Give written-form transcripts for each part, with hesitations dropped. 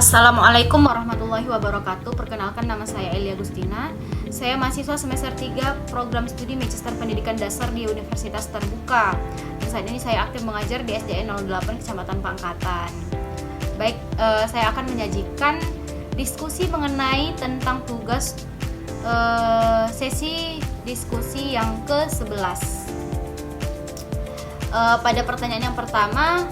Assalamualaikum warahmatullahi wabarakatuh. Perkenalkan, nama saya Elia Agustina. Saya mahasiswa semester 3 program studi Magister Pendidikan Dasar di Universitas Terbuka. Dan saat ini saya aktif mengajar di SDN 08 Kecamatan Pangkatan. Baik, saya akan menyajikan diskusi mengenai tentang tugas sesi diskusi yang ke-11. Pada pertanyaan yang pertama,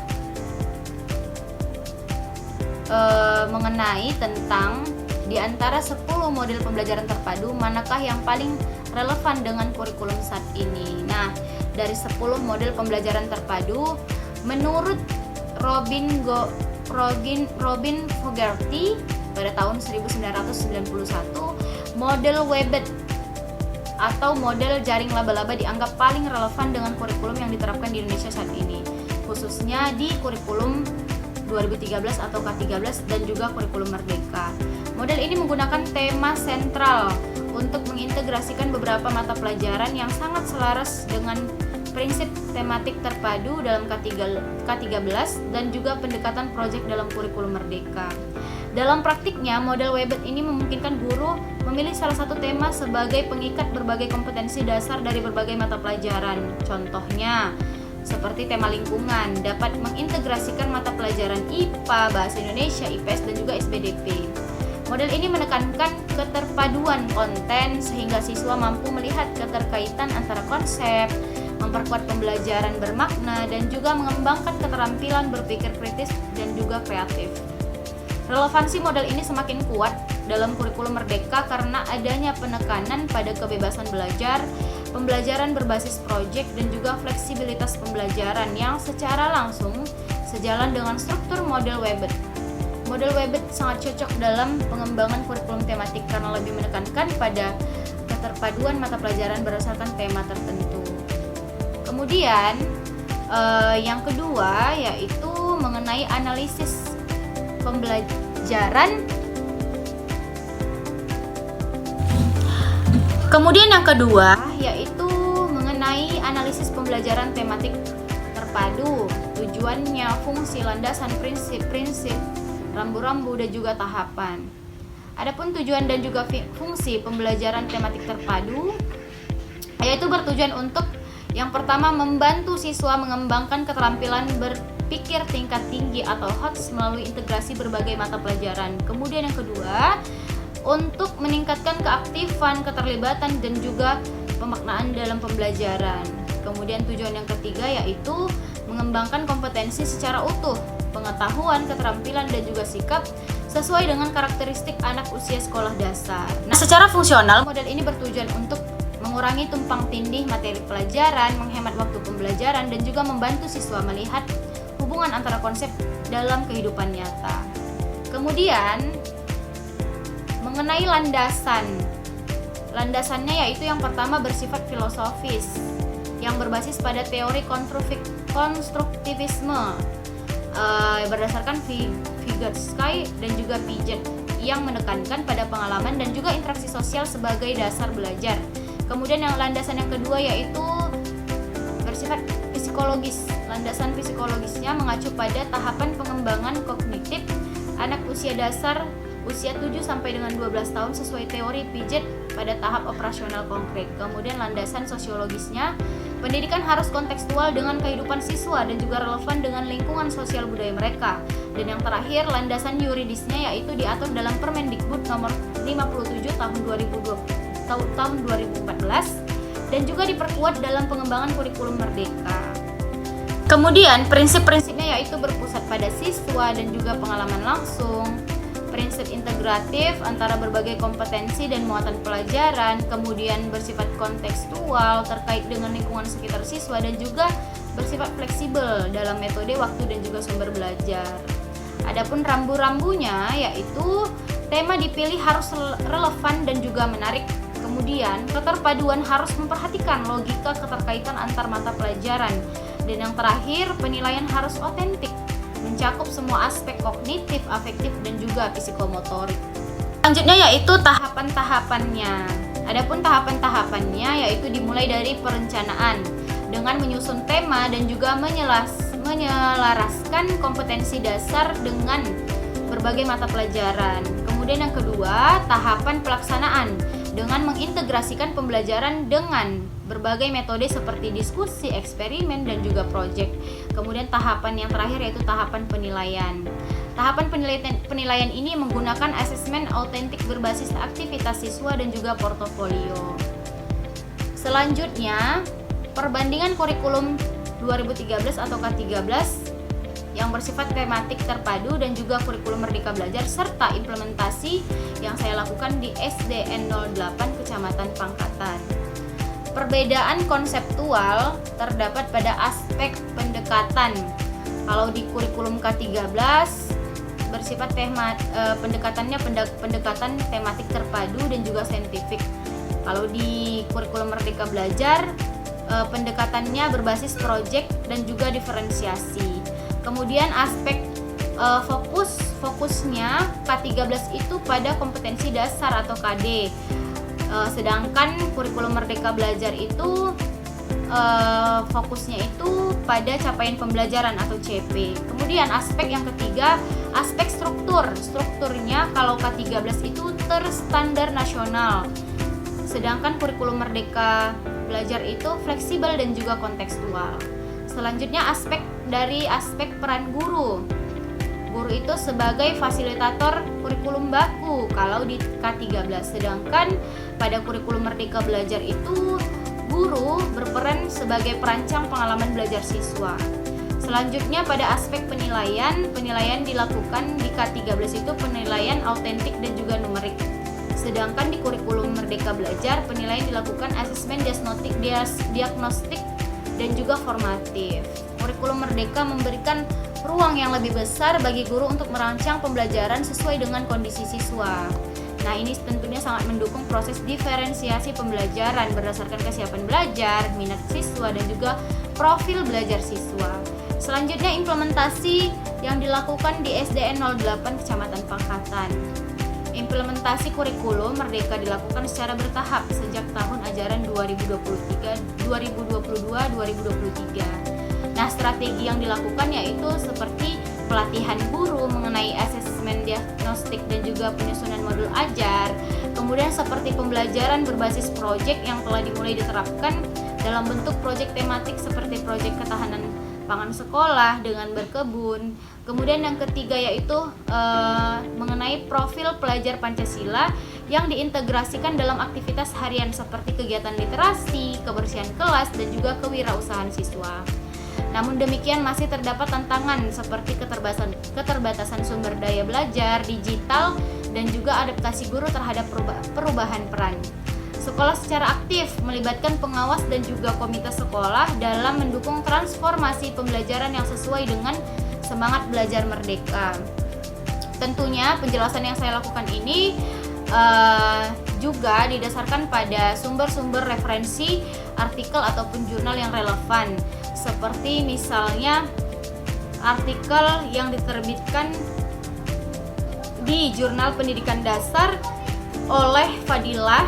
mengenai tentang di antara 10 model pembelajaran terpadu, manakah yang paling relevan dengan kurikulum saat ini. Nah, dari 10 model pembelajaran terpadu, menurut Robin Fogarty pada tahun 1991, model Webet atau model jaring laba-laba dianggap paling relevan dengan kurikulum yang diterapkan di Indonesia saat ini, khususnya di kurikulum 2013 atau K13 dan juga kurikulum Merdeka. Model ini menggunakan tema sentral untuk mengintegrasikan beberapa mata pelajaran yang sangat selaras dengan prinsip tematik terpadu dalam K13 dan juga pendekatan proyek dalam kurikulum Merdeka. Dalam praktiknya, model Webet ini memungkinkan guru memilih salah satu tema sebagai pengikat berbagai kompetensi dasar dari berbagai mata pelajaran. Contohnya, seperti tema lingkungan dapat mengintegrasikan mata pelajaran IPA, Bahasa Indonesia, IPS, dan juga SBDP. Model ini menekankan keterpaduan konten sehingga siswa mampu melihat keterkaitan antara konsep, memperkuat pembelajaran bermakna, dan juga mengembangkan keterampilan berpikir kritis dan juga kreatif. Relevansi model ini semakin kuat dalam kurikulum Merdeka karena adanya penekanan pada kebebasan belajar, pembelajaran berbasis proyek, dan juga fleksibilitas pembelajaran yang secara langsung sejalan dengan struktur model Webet. Model Webet sangat cocok dalam pengembangan kurikulum tematik karena lebih menekankan pada keterpaduan mata pelajaran berdasarkan tema tertentu. Kemudian yang kedua yaitu mengenai analisis pembelajaran. Kemudian yang kedua yaitu mengenai analisis pembelajaran tematik terpadu, tujuannya, fungsi, landasan, prinsip, rambu-rambu, dan juga tahapan. Adapun tujuan dan juga fungsi pembelajaran tematik terpadu yaitu bertujuan untuk yang pertama membantu siswa mengembangkan keterampilan berpikir tingkat tinggi atau HOTS melalui integrasi berbagai mata pelajaran. Kemudian yang kedua, untuk meningkatkan keaktifan, keterlibatan, dan juga pemaknaan dalam pembelajaran. Kemudian tujuan yang ketiga yaitu mengembangkan kompetensi secara utuh, pengetahuan, keterampilan, dan juga sikap sesuai dengan karakteristik anak usia sekolah dasar. Nah, secara fungsional model ini bertujuan untuk mengurangi tumpang tindih materi pelajaran, menghemat waktu pembelajaran, dan juga membantu siswa melihat hubungan antara konsep dalam kehidupan nyata. Kemudian mengenai landasannya yaitu yang pertama bersifat filosofis yang berbasis pada teori konstruktivisme berdasarkan Vygotsky dan juga Piaget yang menekankan pada pengalaman dan juga interaksi sosial sebagai dasar belajar. Kemudian yang landasan yang kedua yaitu bersifat psikologis. Landasan psikologisnya mengacu pada tahapan pengembangan kognitif anak usia dasar usia 7 sampai dengan 12 tahun sesuai teori Piaget pada tahap operasional konkret. Kemudian landasan sosiologisnya, pendidikan harus kontekstual dengan kehidupan siswa dan juga relevan dengan lingkungan sosial budaya mereka. Dan yang terakhir, landasan yuridisnya yaitu diatur dalam Permendikbud nomor 57 tahun 2014 dan juga diperkuat dalam pengembangan kurikulum Merdeka. Kemudian prinsip-prinsipnya yaitu berpusat pada siswa dan juga pengalaman langsung, prinsip integratif antara berbagai kompetensi dan muatan pelajaran, kemudian bersifat kontekstual terkait dengan lingkungan sekitar siswa, dan juga bersifat fleksibel dalam metode, waktu, dan juga sumber belajar. Adapun rambu-rambunya yaitu tema dipilih harus relevan dan juga menarik. Kemudian keterpaduan harus memperhatikan logika keterkaitan antar mata pelajaran. Dan yang terakhir, penilaian harus otentik, mencakup semua aspek kognitif, afektif, dan juga psikomotorik. Selanjutnya yaitu tahapan-tahapannya. Adapun tahapan-tahapannya yaitu dimulai dari perencanaan dengan menyusun tema dan juga menyelaraskan kompetensi dasar dengan berbagai mata pelajaran. Kemudian yang kedua, tahapan pelaksanaan dengan mengintegrasikan pembelajaran dengan berbagai metode seperti diskusi, eksperimen, dan juga proyek. Kemudian tahapan yang terakhir yaitu tahapan penilaian. Tahapan penilaian ini menggunakan asesmen autentik berbasis aktivitas siswa dan juga portofolio. Selanjutnya, perbandingan kurikulum 2013 atau K13 yang bersifat tematik terpadu dan juga kurikulum Merdeka Belajar serta implementasi yang saya lakukan di SDN 08 Kecamatan Pangkatan. Perbedaan konseptual terdapat pada aspek pendekatan. Kalau di kurikulum K13 bersifat pendekatannya pendekatan tematik terpadu dan juga saintifik. Kalau di kurikulum Merdeka Belajar pendekatannya berbasis proyek dan juga diferensiasi. Kemudian aspek fokusnya K13 itu pada kompetensi dasar atau KD. Sedangkan kurikulum Merdeka Belajar itu fokusnya itu pada capaian pembelajaran atau CP. Kemudian aspek yang ketiga, aspek struktur. Strukturnya kalau K13 itu terstandar nasional. Sedangkan kurikulum Merdeka Belajar itu fleksibel dan juga kontekstual. Selanjutnya aspek peran guru. Guru itu sebagai fasilitator kurikulum baku kalau di K13. Sedangkan pada kurikulum Merdeka Belajar itu guru berperan sebagai perancang pengalaman belajar siswa. Selanjutnya pada aspek penilaian dilakukan di K13 itu penilaian autentik dan juga numerik. Sedangkan di kurikulum Merdeka Belajar penilaian dilakukan asesmen diagnostik dan juga formatif. Kurikulum Merdeka memberikan ruang yang lebih besar bagi guru untuk merancang pembelajaran sesuai dengan kondisi siswa. Nah, ini tentunya sangat mendukung proses diferensiasi pembelajaran berdasarkan kesiapan belajar, minat siswa, dan juga profil belajar siswa. Selanjutnya implementasi yang dilakukan di SDN 08 Kecamatan Pangkatan. Implementasi kurikulum Merdeka dilakukan secara bertahap sejak tahun ajaran 2022-2023. Nah, strategi yang dilakukan yaitu seperti pelatihan guru mengenai asesmen diagnostik dan juga penyusunan modul ajar. Kemudian seperti pembelajaran berbasis proyek yang telah dimulai diterapkan dalam bentuk proyek tematik seperti proyek ketahanan pangan sekolah dengan berkebun. Kemudian yang ketiga yaitu mengenai profil pelajar Pancasila yang diintegrasikan dalam aktivitas harian seperti kegiatan literasi, kebersihan kelas, dan juga kewirausahaan siswa. Namun demikian masih terdapat tantangan seperti keterbatasan sumber daya belajar, digital, dan juga adaptasi guru terhadap perubahan peran. Sekolah secara aktif melibatkan pengawas dan juga komite sekolah dalam mendukung transformasi pembelajaran yang sesuai dengan semangat belajar merdeka. Tentunya penjelasan yang saya lakukan ini juga didasarkan pada sumber-sumber referensi artikel ataupun jurnal yang relevan, seperti misalnya artikel yang diterbitkan di Jurnal Pendidikan Dasar oleh Fadilah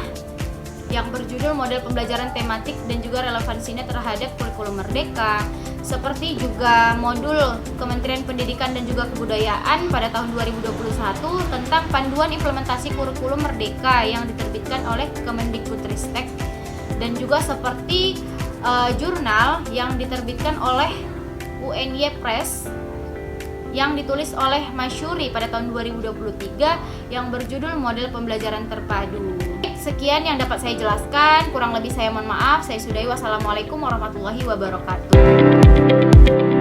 yang berjudul Model Pembelajaran Tematik dan juga Relevansinya Terhadap Kurikulum Merdeka, seperti juga modul Kementerian Pendidikan dan juga Kebudayaan pada tahun 2021 tentang Panduan Implementasi Kurikulum Merdeka yang diterbitkan oleh Kemendikbudristek, dan juga seperti jurnal yang diterbitkan oleh UNY Press yang ditulis oleh Masyuri pada tahun 2023 yang berjudul Model Pembelajaran Terpadu. Sekian yang dapat saya jelaskan, kurang lebih saya mohon maaf. Saya sudahi. Wassalamualaikum warahmatullahi wabarakatuh.